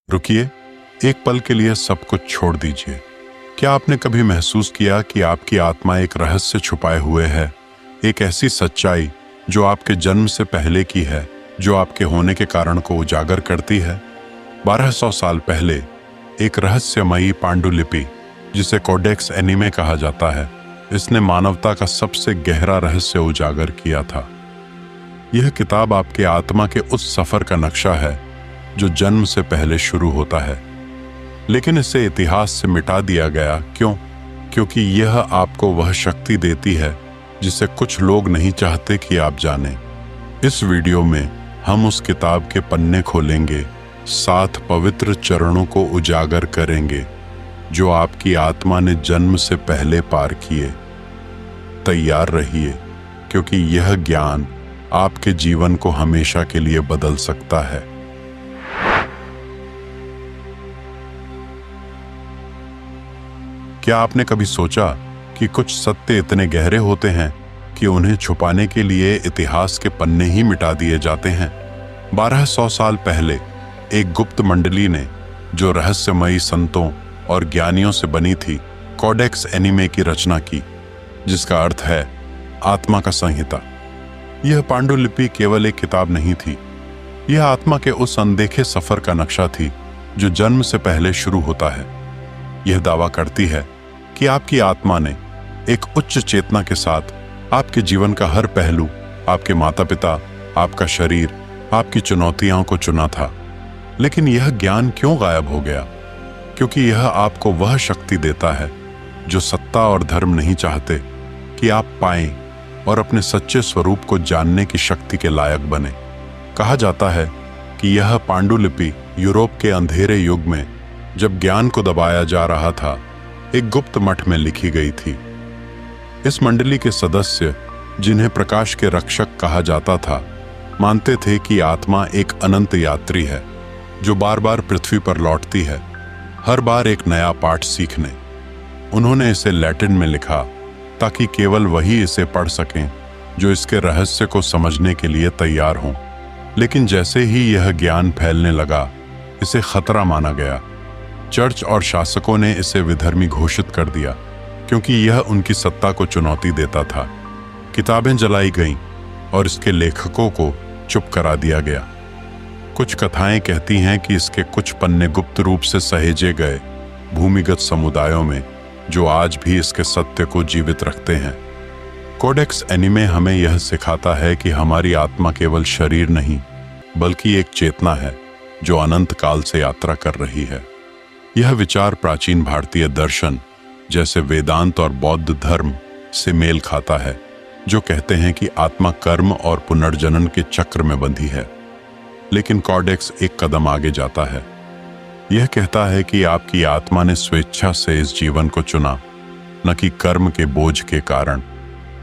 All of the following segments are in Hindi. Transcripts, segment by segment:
रुकिए, एक पल के लिए सब कुछ छोड़ दीजिए। क्या आपने कभी महसूस किया कि आपकी आत्मा एक रहस्य छुपाए हुए है, एक ऐसी सच्चाई जो आपके जन्म से पहले की है, जो आपके होने के कारण को उजागर करती है? 1200 साल पहले एक रहस्यमयी पांडुलिपि, जिसे कोडेक्स एनीमे कहा जाता है, इसने मानवता का सबसे गहरा रहस्य उजागर किया था। यह किताब आपके आत्मा के उस सफर का नक्शा है जो जन्म से पहले शुरू होता है, लेकिन इसे इतिहास से मिटा दिया गया। क्यों? क्योंकि यह आपको वह शक्ति देती है जिसे कुछ लोग नहीं चाहते कि आप जानें। इस वीडियो में हम उस किताब के पन्ने खोलेंगे, 7 पवित्र चरणों को उजागर करेंगे जो आपकी आत्मा ने जन्म से पहले पार किए। तैयार रहिए, क्योंकि यह ज्ञान आपके जीवन को हमेशा के लिए बदल सकता है। क्या आपने कभी सोचा कि कुछ सत्य इतने गहरे होते हैं कि उन्हें छुपाने के लिए इतिहास के पन्ने ही मिटा दिए जाते हैं? 1200 साल पहले एक गुप्त मंडली ने, जो रहस्यमयी संतों और ज्ञानियों से बनी थी, कोडेक्स एनीमे की रचना की, जिसका अर्थ है आत्मा का संहिता। यह पांडुलिपि केवल एक किताब नहीं थी, यह आत्मा के उस अनदेखे सफर का नक्शा थी जो जन्म से पहले शुरू होता है। यह दावा करती है कि आपकी आत्मा ने एक उच्च चेतना के साथ आपके जीवन का हर पहलू, आपके माता पिता, आपका शरीर, आपकी चुनौतियों को चुना था। लेकिन यह ज्ञान क्यों गायब हो गया? क्योंकि यह आपको वह शक्ति देता है जो सत्ता और धर्म नहीं चाहते कि आप पाएं और अपने सच्चे स्वरूप को जानने की शक्ति के लायक बने। कहा जाता है कि यह पांडुलिपि यूरोप के अंधेरे युग में, जब ज्ञान को दबाया जा रहा था, एक गुप्त मठ में लिखी गई थी। इस मंडली के सदस्य, जिन्हें प्रकाश के रक्षक कहा जाता था, मानते थे कि आत्मा एक अनंत यात्री है जो बार बार पृथ्वी पर लौटती है, हर बार एक नया पाठ सीखने। उन्होंने इसे लैटिन में लिखा ताकि केवल वही इसे पढ़ सकें जो इसके रहस्य को समझने के लिए तैयार हों। लेकिन जैसे ही यह ज्ञान फैलने लगा, इसे खतरा माना गया। चर्च और शासकों ने इसे विधर्मी घोषित कर दिया, क्योंकि यह उनकी सत्ता को चुनौती देता था। किताबें जलाई गईं और इसके लेखकों को चुप करा दिया गया। कुछ कथाएं कहती हैं कि इसके कुछ पन्ने गुप्त रूप से सहेजे गए भूमिगत समुदायों में, जो आज भी इसके सत्य को जीवित रखते हैं। कोडेक्स एनीमे हमें यह सिखाता है कि हमारी आत्मा केवल शरीर नहीं, बल्कि एक चेतना है जो अनंत काल से यात्रा कर रही है। यह विचार प्राचीन भारतीय दर्शन जैसे वेदांत और बौद्ध धर्म से मेल खाता है, जो कहते हैं कि आत्मा कर्म और पुनर्जनन के चक्र में बंधी है। लेकिन कोडेक्स एक कदम आगे जाता है। यह कहता है कि आपकी आत्मा ने स्वेच्छा से इस जीवन को चुना, न कि कर्म के बोझ के कारण।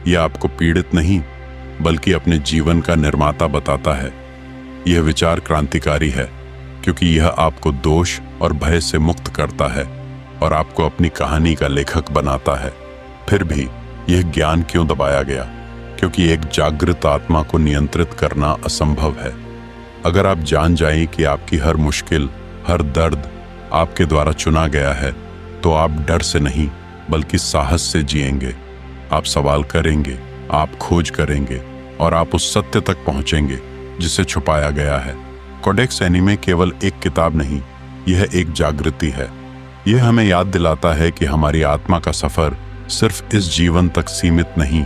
यह आपको पीड़ित नहीं, बल्कि अपने जीवन का निर्माता बताता है। यह विचार क्रांतिकारी है, क्योंकि यह आपको दोष और भय से मुक्त करता है और आपको अपनी कहानी का लेखक बनाता है। फिर भी यह ज्ञान क्यों दबाया गया? क्योंकि एक जागृत आत्मा को नियंत्रित करना असंभव है। अगर आप जान जाएं कि आपकी हर मुश्किल, हर दर्द आपके द्वारा चुना गया है, तो आप डर से नहीं, बल्कि साहस से जिएंगे। आप सवाल करेंगे, आप खोज करेंगे, और आप उस सत्य तक पहुंचेंगे जिसे छुपाया गया है। कोडेक्स एनीमे केवल एक किताब नहीं, यह एक जागृति है। यह हमें याद दिलाता है कि हमारी आत्मा का सफर सिर्फ इस जीवन तक सीमित नहीं,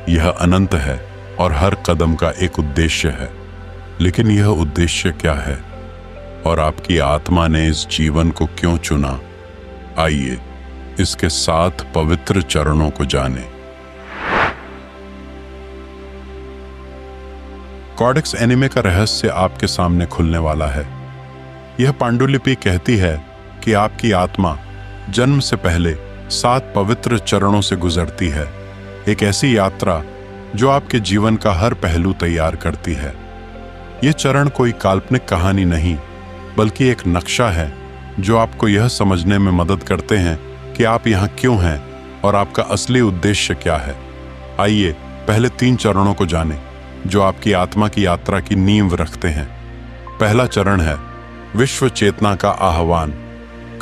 यह अनंत है और हर कदम का एक उद्देश्य है। लेकिन यह उद्देश्य क्या है, और आपकी आत्मा ने इस जीवन को क्यों चुना? आइए इसके 7 पवित्र चरणों को जानें। कोडेक्स एनीमे का रहस्य आपके सामने खुलने वाला है। यह पांडुलिपि कहती है कि आपकी आत्मा जन्म से पहले 7 पवित्र चरणों से गुजरती है, एक ऐसी यात्रा जो आपके जीवन का हर पहलू तैयार करती है। ये चरण कोई काल्पनिक कहानी नहीं, बल्कि एक नक्शा है जो आपको यह समझने में मदद करते हैं कि आप यहाँ क्यों हैं और आपका असली उद्देश्य क्या है। आइए पहले 3 चरणों को जानें जो आपकी आत्मा की यात्रा की नींव रखते हैं। पहला चरण है विश्व चेतना का आह्वान।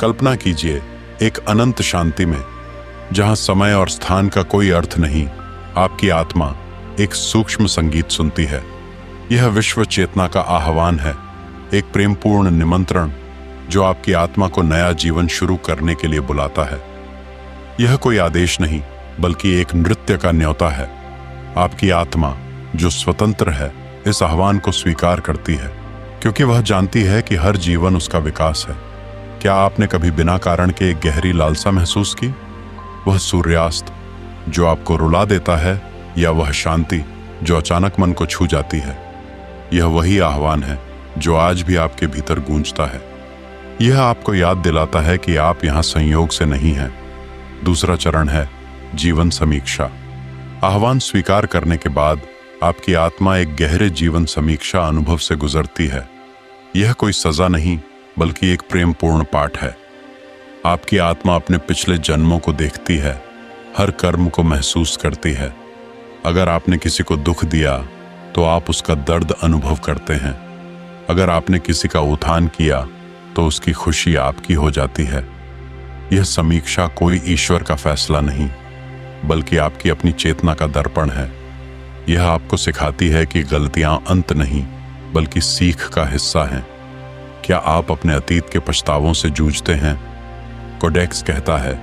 कल्पना कीजिए एक अनंत शांति में, जहां समय और स्थान का कोई अर्थ नहीं, आपकी आत्मा एक सूक्ष्म संगीत सुनती है। यह विश्व चेतना का आह्वान है, एक प्रेमपूर्ण निमंत्रण जो आपकी आत्मा को नया जीवन शुरू करने के लिए बुलाता है। यह कोई आदेश नहीं, बल्कि एक नृत्य का न्योता है। आपकी आत्मा जो स्वतंत्र है, इस आह्वान को स्वीकार करती है, क्योंकि वह जानती है कि हर जीवन उसका विकास है। क्या आपने कभी बिना कारण के एक गहरी लालसा महसूस की? वह सूर्यास्त जो आपको रुला देता है, या वह शांति जो अचानक मन को छू जाती है? यह वही आह्वान है जो आज भी आपके भीतर गूंजता है। यह आपको याद दिलाता है कि आप यहाँ संयोग से नहीं हैं। दूसरा चरण है जीवन समीक्षा। आह्वान स्वीकार करने के बाद आपकी आत्मा एक गहरे जीवन समीक्षा अनुभव से गुजरती है। यह कोई सजा नहीं, बल्कि एक प्रेमपूर्ण पाठ है। आपकी आत्मा अपने पिछले जन्मों को देखती है, हर कर्म को महसूस करती है। अगर आपने किसी को दुख दिया तो आप उसका दर्द अनुभव करते हैं। अगर आपने किसी का उत्थान किया तो उसकी खुशी आपकी हो जाती है। यह समीक्षा कोई ईश्वर का फैसला नहीं, बल्कि आपकी अपनी चेतना का दर्पण है। यह आपको सिखाती है कि गलतियां अंत नहीं, बल्कि सीख का हिस्सा हैं। क्या आप अपने अतीत के पछतावों से जूझते हैं? कोडेक्स कहता है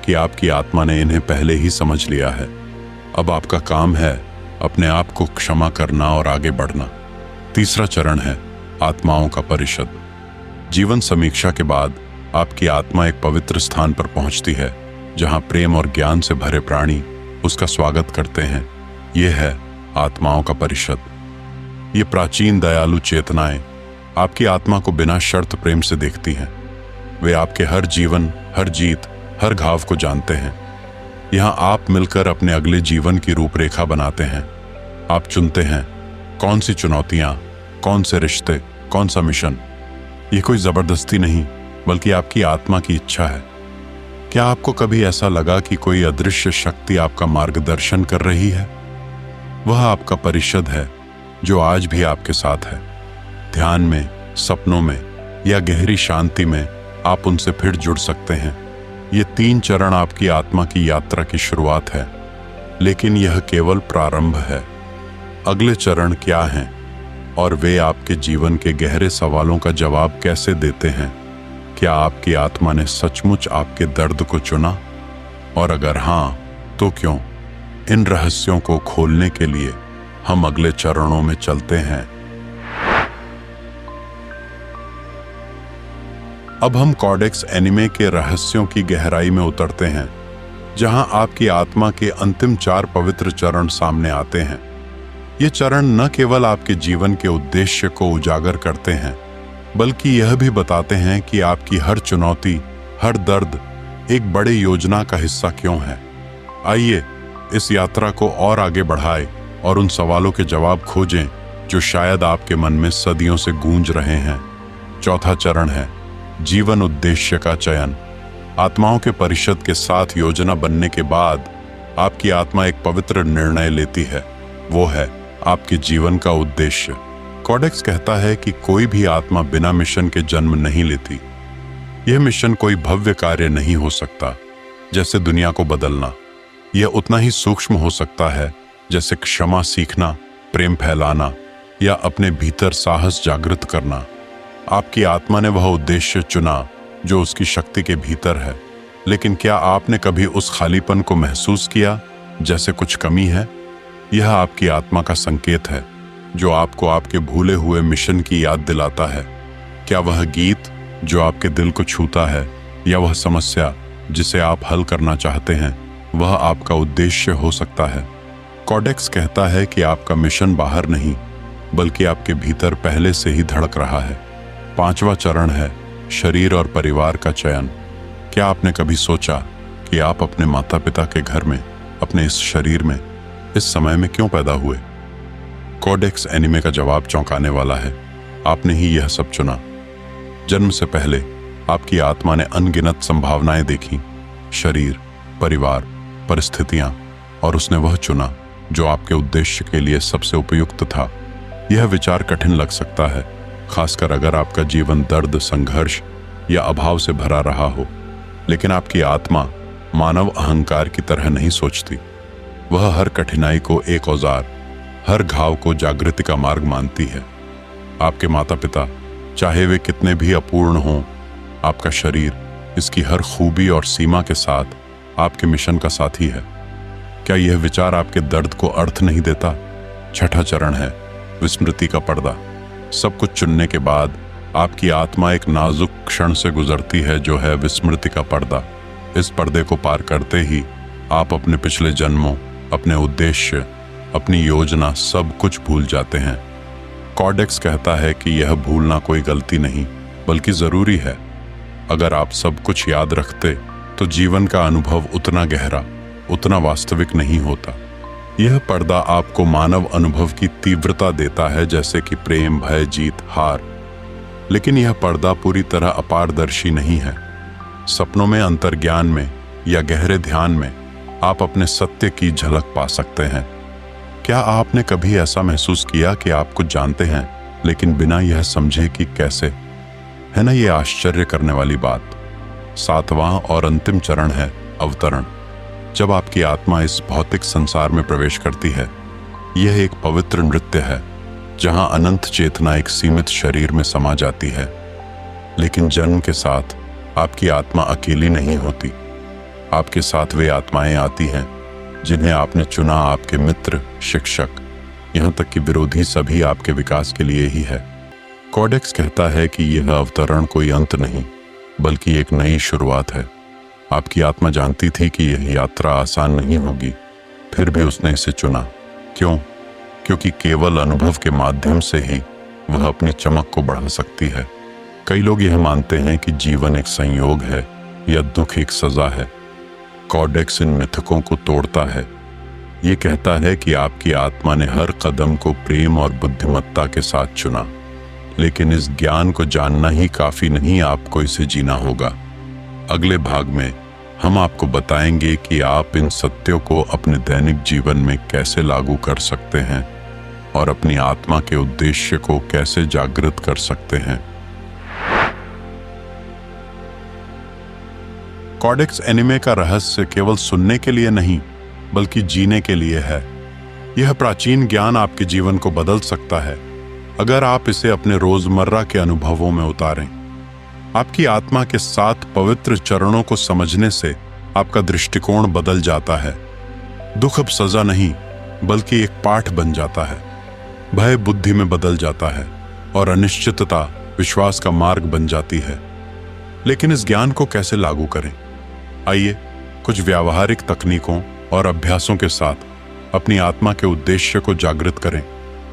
कि आपकी आत्मा ने इन्हें पहले ही समझ लिया है। अब आपका काम है अपने आप को क्षमा करना और आगे बढ़ना। तीसरा चरण है आत्माओं का परिषद। जीवन समीक्षा के बाद आपकी आत्मा एक पवित्र स्थान पर पहुंचती है, जहां प्रेम और ज्ञान से भरे प्राणी उसका स्वागत करते हैं। यह है आत्माओं का परिषद। ये प्राचीन दयालु चेतनाएं आपकी आत्मा को बिना शर्त प्रेम से देखती हैं। वे आपके हर जीवन, हर जीत, हर घाव को जानते हैं। यहाँ आप मिलकर अपने अगले जीवन की रूपरेखा बनाते हैं। आप चुनते हैं कौन सी चुनौतियां, कौन से रिश्ते, कौन सा मिशन। ये कोई जबरदस्ती नहीं, बल्कि आपकी आत्मा की इच्छा है। क्या आपको कभी ऐसा लगा कि कोई अदृश्य शक्ति आपका मार्गदर्शन कर रही है? वह आपका परिषद है जो आज भी आपके साथ है। ध्यान में, सपनों में या गहरी शांति में आप उनसे फिर जुड़ सकते हैं। ये 3 चरण आपकी आत्मा की यात्रा की शुरुआत है, लेकिन यह केवल प्रारंभ है। अगले चरण क्या हैं और वे आपके जीवन के गहरे सवालों का जवाब कैसे देते हैं? क्या आपकी आत्मा ने सचमुच आपके दर्द को चुना? और अगर हाँ, तो क्यों? इन रहस्यों को खोलने के लिए हम अगले चरणों में चलते हैं। अब हम कोडेक्स एनिमे के रहस्यों की गहराई में उतरते हैं, जहां आपकी आत्मा के अंतिम 4 पवित्र चरण सामने आते हैं। ये चरण न केवल आपके जीवन के उद्देश्य को उजागर करते हैं, बल्कि यह भी बताते हैं कि आपकी हर चुनौती, हर दर्द एक बड़े योजना का हिस्सा क्यों है। आइए इस यात्रा को और आगे बढ़ाएं और उन सवालों के जवाब खोजें जो शायद आपके मन में सदियों से गूंज रहे हैं। चौथा चरण है जीवन उद्देश्य का चयन। आत्माओं के परिषद के साथ योजना बनने के बाद आपकी आत्मा एक पवित्र निर्णय लेती है। वो है आपके जीवन का उद्देश्य। कोडेक्स कहता है कि कोई भी आत्मा बिना मिशन के जन्म नहीं लेती। यह मिशन कोई भव्य कार्य नहीं हो सकता, जैसे दुनिया को बदलना। यह उतना ही सूक्ष्म हो सकता है जैसे क्षमा सीखना, प्रेम फैलाना या अपने भीतर साहस जागृत करना। आपकी आत्मा ने वह उद्देश्य चुना जो उसकी शक्ति के भीतर है। लेकिन क्या आपने कभी उस खालीपन को महसूस किया, जैसे कुछ कमी है? यह आपकी आत्मा का संकेत है, जो आपको आपके भूले हुए मिशन की याद दिलाता है। क्या वह गीत जो आपके दिल को छूता है, या वह समस्या जिसे आप हल करना चाहते हैं, वह आपका उद्देश्य हो सकता है। कोडेक्स कहता है कि आपका मिशन बाहर नहीं, बल्कि आपके भीतर पहले से ही धड़क रहा है। 5वां चरण है शरीर और परिवार का चयन। क्या आपने कभी सोचा कि आप अपने माता पिता के घर में, अपने इस शरीर में, इस समय में क्यों पैदा हुए? कोडेक्स एनिमे का जवाब चौंकाने वाला है। आपने ही यह सब चुना। जन्म से पहले आपकी आत्मा ने अनगिनत संभावनाएं देखी, शरीर, परिवार, परिस्थितियां, और उसने वह चुना जो आपके उद्देश्य के लिए सबसे उपयुक्त था। यह विचार कठिन लग सकता है, खासकर अगर आपका जीवन दर्द, संघर्ष या अभाव से भरा रहा हो। लेकिन आपकी आत्मा मानव अहंकार की तरह नहीं सोचती। वह हर कठिनाई को एक औजार, हर घाव को जागृति का मार्ग मानती है। आपके माता पिता, चाहे वे कितने भी अपूर्ण हों, आपका शरीर इसकी हर खूबी और सीमा के साथ आपके मिशन का साथी है। क्या यह विचार आपके दर्द को अर्थ नहीं देता? छठा चरण है विस्मृति का पर्दा। सब कुछ चुनने के बाद आपकी आत्मा एक नाजुक क्षण से गुजरती है, जो है विस्मृति का पर्दा। इस पर्दे को पार करते ही आप अपने पिछले जन्मों, अपने उद्देश्य, अपनी योजना, सब कुछ भूल जाते हैं। कॉडेक्स कहता है कि यह भूलना कोई गलती नहीं बल्कि जरूरी है। अगर आप सब कुछ याद रखते तो जीवन का अनुभव उतना गहरा, उतना वास्तविक नहीं होता। यह पर्दा आपको मानव अनुभव की तीव्रता देता है, जैसे कि प्रेम, भय, जीत, हार। लेकिन यह पर्दा पूरी तरह अपारदर्शी नहीं है। सपनों में, अंतर्ज्ञान में या गहरे ध्यान में आप अपने सत्य की झलक पा सकते हैं। क्या आपने कभी ऐसा महसूस किया कि आप कुछ जानते हैं लेकिन बिना यह समझे कि कैसे? है ना ये आश्चर्य करने वाली बात। सातवां और अंतिम चरण है अवतरण। जब आपकी आत्मा इस भौतिक संसार में प्रवेश करती है, यह एक पवित्र नृत्य है जहां अनंत चेतना एक सीमित शरीर में समा जाती है। लेकिन जन्म के साथ आपकी आत्मा अकेली नहीं होती। आपके साथ वे आत्माएं आती हैं जिन्हें आपने चुना। आपके मित्र, शिक्षक, यहाँ तक कि विरोधी, सभी आपके विकास के लिए ही है। कॉडेक्स कहता है कि यह अवतरण कोई अंत नहीं बल्कि एक नई शुरुआत है। आपकी आत्मा जानती थी कि यह यात्रा आसान नहीं होगी, फिर भी उसने इसे चुना। क्यों? क्योंकि केवल अनुभव के माध्यम से ही वह अपनी चमक को बढ़ा सकती है। कई लोग यह मानते हैं कि जीवन एक संयोग है या दुख एक सजा है। कॉडेक्स इन मिथकों को तोड़ता है। ये कहता है कि आपकी आत्मा ने हर कदम को प्रेम और बुद्धिमत्ता के साथ चुना। लेकिन इस ज्ञान को जानना ही काफी नहीं, आपको इसे जीना होगा। अगले भाग में हम आपको बताएंगे कि आप इन सत्यों को अपने दैनिक जीवन में कैसे लागू कर सकते हैं और अपनी आत्मा के उद्देश्य को कैसे जागृत कर सकते हैं। कॉडेक्स एनिमे का रहस्य केवल सुनने के लिए नहीं बल्कि जीने के लिए है। यह प्राचीन ज्ञान आपके जीवन को बदल सकता है अगर आप इसे अपने रोजमर्रा के अनुभवों में उतारें। आपकी आत्मा के 7 पवित्र चरणों को समझने से आपका दृष्टिकोण बदल जाता है। दुख अब सजा नहीं बल्कि एक पाठ बन जाता है। भय बुद्धि में बदल जाता है और अनिश्चितता विश्वास का मार्ग बन जाती है। लेकिन इस ज्ञान को कैसे लागू करें? आइए कुछ व्यावहारिक तकनीकों और अभ्यासों के साथ अपनी आत्मा के उद्देश्य को जागृत करें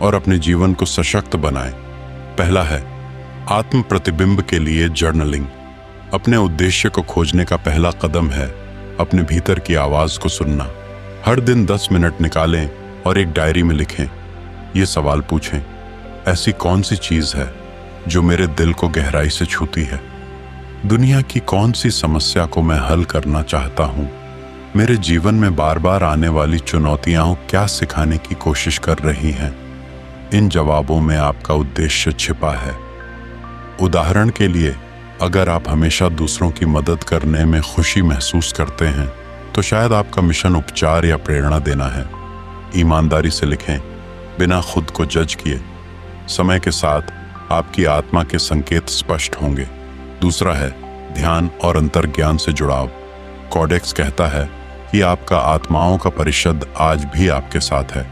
और अपने जीवन को सशक्त बनाएं। पहला है आत्म प्रतिबिंब के लिए जर्नलिंग। अपने उद्देश्य को खोजने का पहला कदम है अपने भीतर की आवाज को सुनना। हर दिन 10 मिनट निकालें और एक डायरी में लिखें। ये सवाल पूछें, ऐसी कौन सी चीज है जो मेरे दिल को गहराई से छूती है? दुनिया की कौन सी समस्या को मैं हल करना चाहता हूँ? मेरे जीवन में बार बार आने वाली चुनौतियां क्या सिखाने की कोशिश कर रही हैं? इन जवाबों में आपका उद्देश्य छिपा है। उदाहरण के लिए, अगर आप हमेशा दूसरों की मदद करने में खुशी महसूस करते हैं तो शायद आपका मिशन उपचार या प्रेरणा देना है। ईमानदारी से लिखें, बिना खुद को जज किए। समय के साथ आपकी आत्मा के संकेत स्पष्ट होंगे। दूसरा है ध्यान और अंतर्ज्ञान से जुड़ाव। कॉडेक्स कहता है कि आपका आत्माओं का परिषद आज भी आपके साथ है।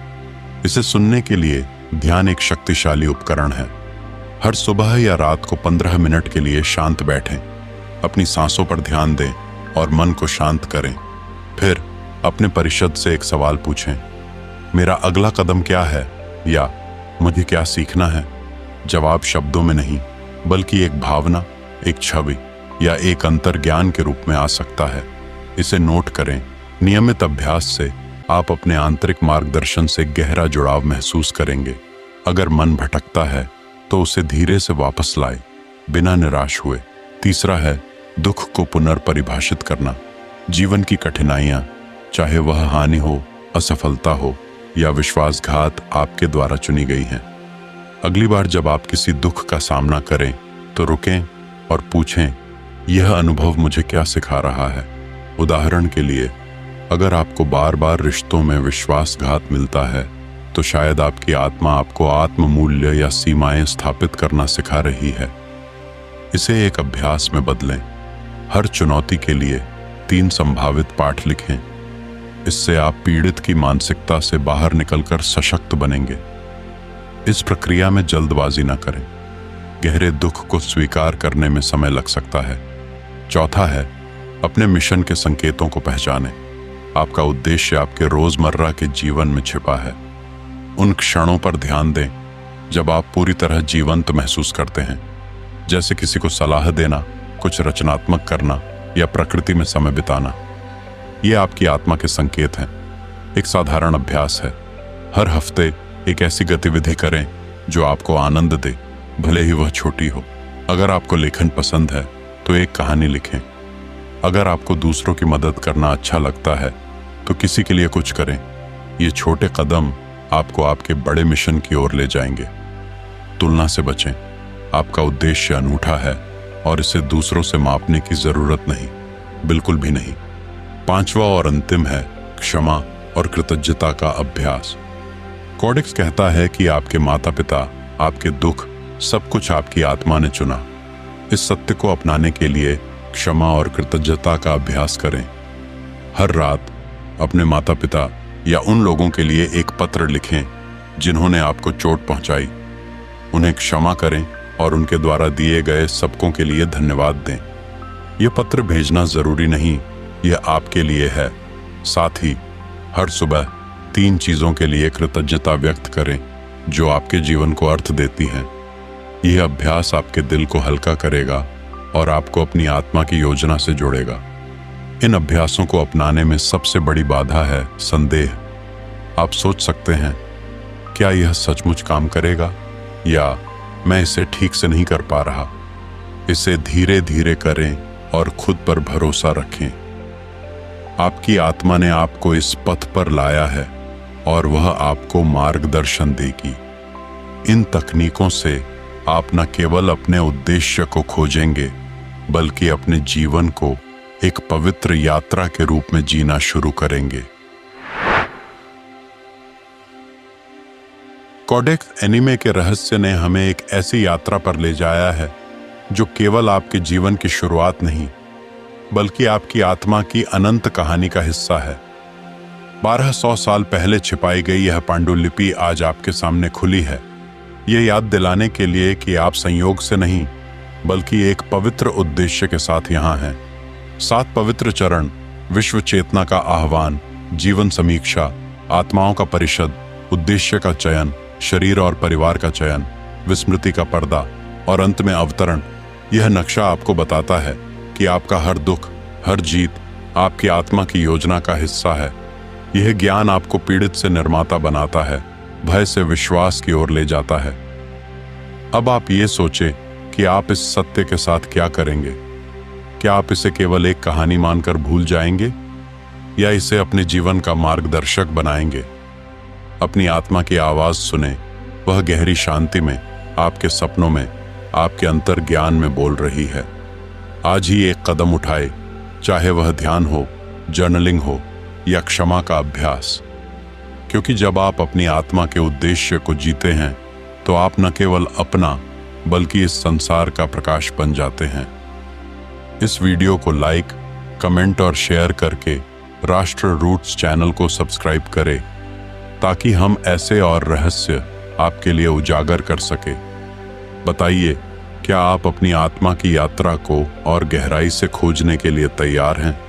इसे सुनने के लिए ध्यान एक शक्तिशाली उपकरण है। हर सुबह या रात को 15 मिनट के लिए शांत बैठें, अपनी सांसों पर ध्यान दें और मन को शांत करें। फिर अपने परिषद से एक सवाल पूछें, मेरा अगला कदम क्या है या मुझे क्या सीखना है? जवाब शब्दों में नहीं बल्कि एक भावना, एक छवि या एक अंतर्ज्ञान के रूप में आ सकता है। इसे नोट करें। नियमित अभ्यास से आप अपने आंतरिक मार्गदर्शन से गहरा जुड़ाव महसूस करेंगे। अगर मन भटकता है तो उसे धीरे से वापस लाए, बिना निराश हुए। तीसरा है दुख को पुनर्परिभाषित करना। जीवन की कठिनाइयां, चाहे वह हानि हो, असफलता हो या विश्वासघात, आपके द्वारा चुनी गई हैं। अगली बार जब आप किसी दुख का सामना करें तो रुकें और पूछें, यह अनुभव मुझे क्या सिखा रहा है। उदाहरण के लिए, अगर आपको बार बार रिश्तों में विश्वासघात मिलता है तो शायद आपकी आत्मा आपको आत्म मूल्य या सीमाएं स्थापित करना सिखा रही है। इसे एक अभ्यास में बदलें। हर चुनौती के लिए 3 संभावित पाठ लिखें। इससे आप पीड़ित की मानसिकता से बाहर निकलकर सशक्त बनेंगे। इस प्रक्रिया में जल्दबाजी न करें। गहरे दुख को स्वीकार करने में समय लग सकता है। चौथा है, अपने मिशन के संकेतों को पहचानें। आपका उद्देश्य आपके रोजमर्रा के जीवन में छिपा है। उन क्षणों पर ध्यान दें जब आप पूरी तरह जीवंत महसूस करते हैं, जैसे किसी को सलाह देना, कुछ रचनात्मक करना या प्रकृति में समय बिताना। ये आपकी आत्मा के संकेत हैं। एक साधारण अभ्यास है, हर हफ्ते एक ऐसी गतिविधि करें जो आपको आनंद दे, भले ही वह छोटी हो। अगर आपको लेखन पसंद है तो एक कहानी लिखें। अगर आपको दूसरों की मदद करना अच्छा लगता है तो किसी के लिए कुछ करें। ये छोटे कदम आपको आपके बड़े मिशन की ओर ले जाएंगे। तुलना से बचें। आपका उद्देश्य अनूठा है और इसे दूसरों से मापने की जरूरत नहीं, बिल्कुल भी नहीं। 5वां और अंतिम है क्षमा और कृतज्ञता का अभ्यास। कोडेक्स कहता है कि आपके माता पिता, आपके दुख, सब कुछ आपकी आत्मा ने चुना। इस सत्य को अपनाने के लिए क्षमा और कृतज्ञता का अभ्यास करें। हर रात अपने माता पिता या उन लोगों के लिए एक पत्र लिखें जिन्होंने आपको चोट पहुंचाई। उन्हें क्षमा करें और उनके द्वारा दिए गए सबकों के लिए धन्यवाद दें। यह पत्र भेजना जरूरी नहीं, यह आपके लिए है। साथ ही हर सुबह 3 चीजों के लिए कृतज्ञता व्यक्त करें जो आपके जीवन को अर्थ देती हैं। यह अभ्यास आपके दिल को हल्का करेगा और आपको अपनी आत्मा की योजना से जोड़ेगा। इन अभ्यासों को अपनाने में सबसे बड़ी बाधा है संदेह। आप सोच सकते हैं, क्या यह सचमुच काम करेगा या मैं इसे ठीक से नहीं कर पा रहा। इसे धीरे धीरे करें और खुद पर भरोसा रखें। आपकी आत्मा ने आपको इस पथ पर लाया है और वह आपको मार्गदर्शन देगी। इन तकनीकों से आप न केवल अपने उद्देश्य को खोजेंगे बल्कि अपने जीवन को एक पवित्र यात्रा के रूप में जीना शुरू करेंगे। कोडेक्स एनीमे के रहस्य ने हमें एक ऐसी यात्रा पर ले जाया है जो केवल आपके जीवन की शुरुआत नहीं बल्कि आपकी आत्मा की अनंत कहानी का हिस्सा है। 1200 साल पहले छिपाई गई यह पांडुलिपि आज आपके सामने खुली है, ये याद दिलाने के लिए कि आप संयोग से नहीं बल्कि एक पवित्र उद्देश्य के साथ यहाँ हैं। 7 पवित्र चरण, विश्व चेतना का आह्वान, जीवन समीक्षा, आत्माओं का परिषद, उद्देश्य का चयन, शरीर और परिवार का चयन, विस्मृति का पर्दा और अंत में अवतरण। यह नक्शा आपको बताता है कि आपका हर दुख, हर जीत आपकी आत्मा की योजना का हिस्सा है। यह ज्ञान आपको पीड़ित से निर्माता बनाता है, भय से विश्वास की ओर ले जाता है। अब आप ये सोचें कि आप इस सत्य के साथ क्या करेंगे। क्या आप इसे केवल एक कहानी मानकर भूल जाएंगे या इसे अपने जीवन का मार्गदर्शक बनाएंगे। अपनी आत्मा की आवाज सुने, वह गहरी शांति में, आपके सपनों में, आपके अंतर ज्ञान में बोल रही है। आज ही एक कदम उठाए, चाहे वह ध्यान हो, जर्नलिंग हो या क्षमा का अभ्यास। क्योंकि जब आप अपनी आत्मा के उद्देश्य को जीते हैं तो आप न केवल अपना बल्कि इस संसार का प्रकाश बन जाते हैं। इस वीडियो को लाइक, कमेंट और शेयर करके राष्ट्र रूट्स चैनल को सब्सक्राइब करें ताकि हम ऐसे और रहस्य आपके लिए उजागर कर सके। बताइए, क्या आप अपनी आत्मा की यात्रा को और गहराई से खोजने के लिए तैयार हैं?